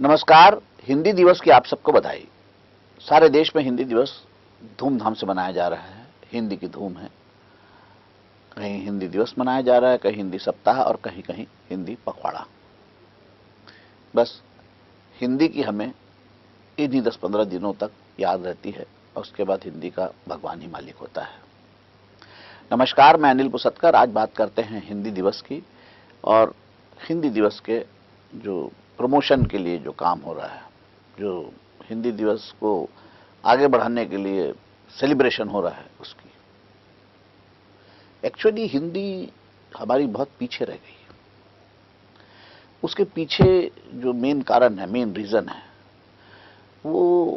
नमस्कार। हिंदी दिवस की आप सबको बधाई। सारे देश में हिंदी दिवस धूमधाम से मनाया जा रहा है। हिंदी की धूम है। कहीं हिंदी दिवस मनाया जा रहा है, कहीं हिंदी सप्ताह और कहीं कहीं हिंदी पखवाड़ा। बस हिंदी की हमें इन्हीं 10-15 दिनों तक याद रहती है और उसके बाद हिंदी का भगवान ही मालिक होता है। नमस्कार, मैं अनिल पुसतकर। आज बात करते हैं हिंदी दिवस की और हिंदी दिवस के जो प्रमोशन के लिए जो काम हो रहा है, जो हिंदी दिवस को आगे बढ़ाने के लिए सेलिब्रेशन हो रहा है उसकी। एक्चुअली हिंदी हमारी बहुत पीछे रह गई है। उसके पीछे जो मेन कारण है, मेन रीजन है, वो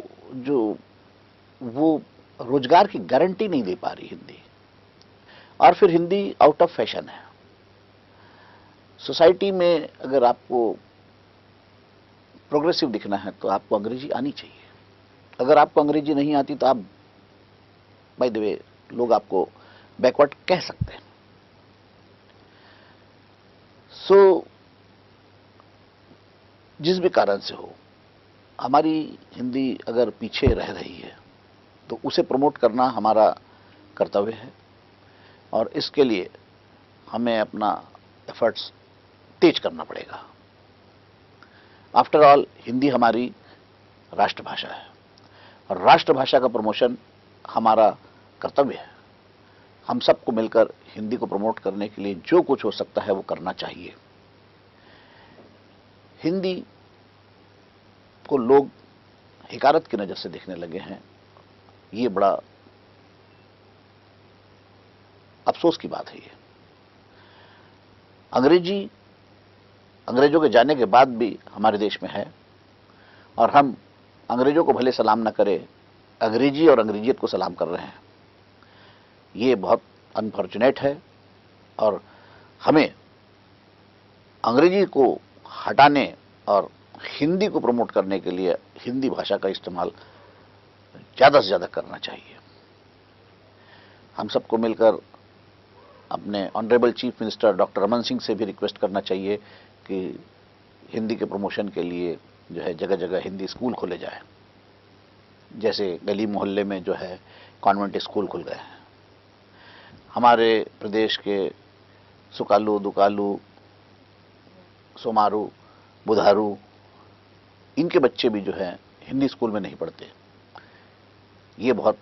रोजगार की गारंटी नहीं दे पा रही हिंदी। और फिर हिंदी आउट ऑफ फैशन है। सोसाइटी में अगर आपको प्रोग्रेसिव दिखना है तो आपको अंग्रेजी आनी चाहिए। अगर आपको अंग्रेजी नहीं आती तो आप बाय द वे लोग आपको बैकवर्ड कह सकते हैं। सो जिस भी कारण से हो, हमारी हिंदी अगर पीछे रह रही है तो उसे प्रमोट करना हमारा कर्तव्य है और इसके लिए हमें अपना एफर्ट्स तेज करना पड़ेगा। आफ्टर ऑल हिंदी हमारी राष्ट्रभाषा है और राष्ट्रभाषा का प्रमोशन हमारा कर्तव्य है। हम सबको मिलकर हिंदी को प्रमोट करने के लिए जो कुछ हो सकता है वो करना चाहिए। हिंदी को लोग हिकारत की नजर से देखने लगे हैं। ये बड़ा अफसोस की बात है। ये अंग्रेजों के जाने के बाद भी हमारे देश में है और हम अंग्रेजों को भले सलाम न करें, अंग्रेजी और अंग्रेजियत को सलाम कर रहे हैं। ये बहुत अनफॉर्चुनेट है और हमें अंग्रेजी को हटाने और हिंदी को प्रमोट करने के लिए हिंदी भाषा का इस्तेमाल ज्यादा से ज्यादा करना चाहिए। हम सबको मिलकर अपने honourable chief minister doctor Raman Singh से भी रिक्वेस्ट करना चाहिए कि हिंदी के प्रमोशन के लिए जो है जगह जगह हिंदी स्कूल खोले जाए। जैसे गली मोहल्ले में जो है कॉन्वेंट स्कूल खुल गए हैं। हमारे प्रदेश के सुकालू, दुकालू, सोमारू, बुधारू, इनके बच्चे भी जो है हिंदी स्कूल में नहीं पढ़ते। ये बहुत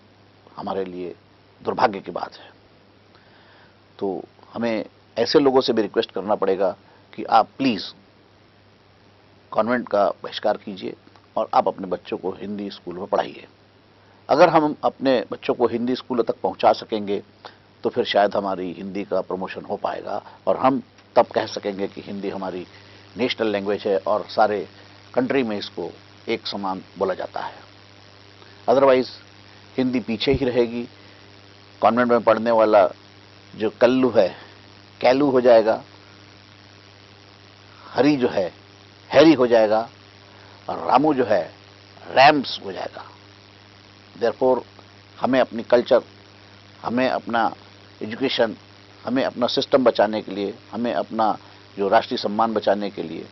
हमारे लिए दुर्भाग्य की बात है। तो हमें ऐसे लोगों से भी रिक्वेस्ट करना पड़ेगा कि आप प्लीज कॉन्वेंट का बहिष्कार कीजिए और आप अपने बच्चों को हिंदी स्कूल में पढ़ाइए। अगर हम अपने बच्चों को हिंदी स्कूलों तक पहुंचा सकेंगे तो फिर शायद हमारी हिंदी का प्रमोशन हो पाएगा और हम तब कह सकेंगे कि हिंदी हमारी नेशनल लैंग्वेज है और सारे कंट्री में इसको एक समान बोला जाता है। अदरवाइज हिंदी पीछे ही रहेगी। कॉन्वेंट में पढ़ने वाला जो कल्लू है कैलू हो जाएगा, हरी जो है हैरी हो जाएगा और रामू जो है रैम्स हो जाएगा। देयरफॉर हमें अपनी कल्चर, हमें अपना एजुकेशन, हमें अपना सिस्टम बचाने के लिए, हमें अपना जो राष्ट्रीय सम्मान बचाने के लिए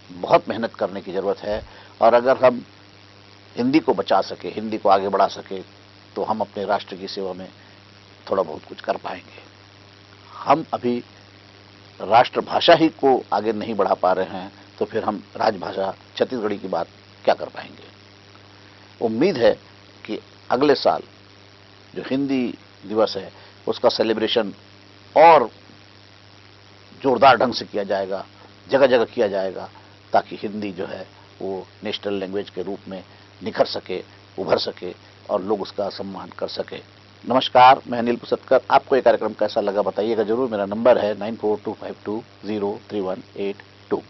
बहुत मेहनत करने की जरूरत है। और अगर हम हिंदी को बचा सके, हिंदी को आगे बढ़ा सके तो हम अपने राष्ट्र की सेवा में थोड़ा बहुत कुछ कर पाएंगे। हम अभी राष्ट्रभाषा ही को आगे नहीं बढ़ा पा रहे हैं तो फिर हम राजभाषा छत्तीसगढ़ी की बात क्या कर पाएंगे। उम्मीद है कि अगले साल जो हिंदी दिवस है उसका सेलिब्रेशन और जोरदार ढंग से किया जाएगा, जगह जगह किया जाएगा, ताकि हिंदी जो है वो नेशनल लैंग्वेज के रूप में निखर सके, उभर सके और लोग उसका सम्मान कर सके। नमस्कार, मैं अनिल पुसतकर। आपको ये कार्यक्रम कैसा लगा बताइएगा जरूर। मेरा नंबर है 9425203182।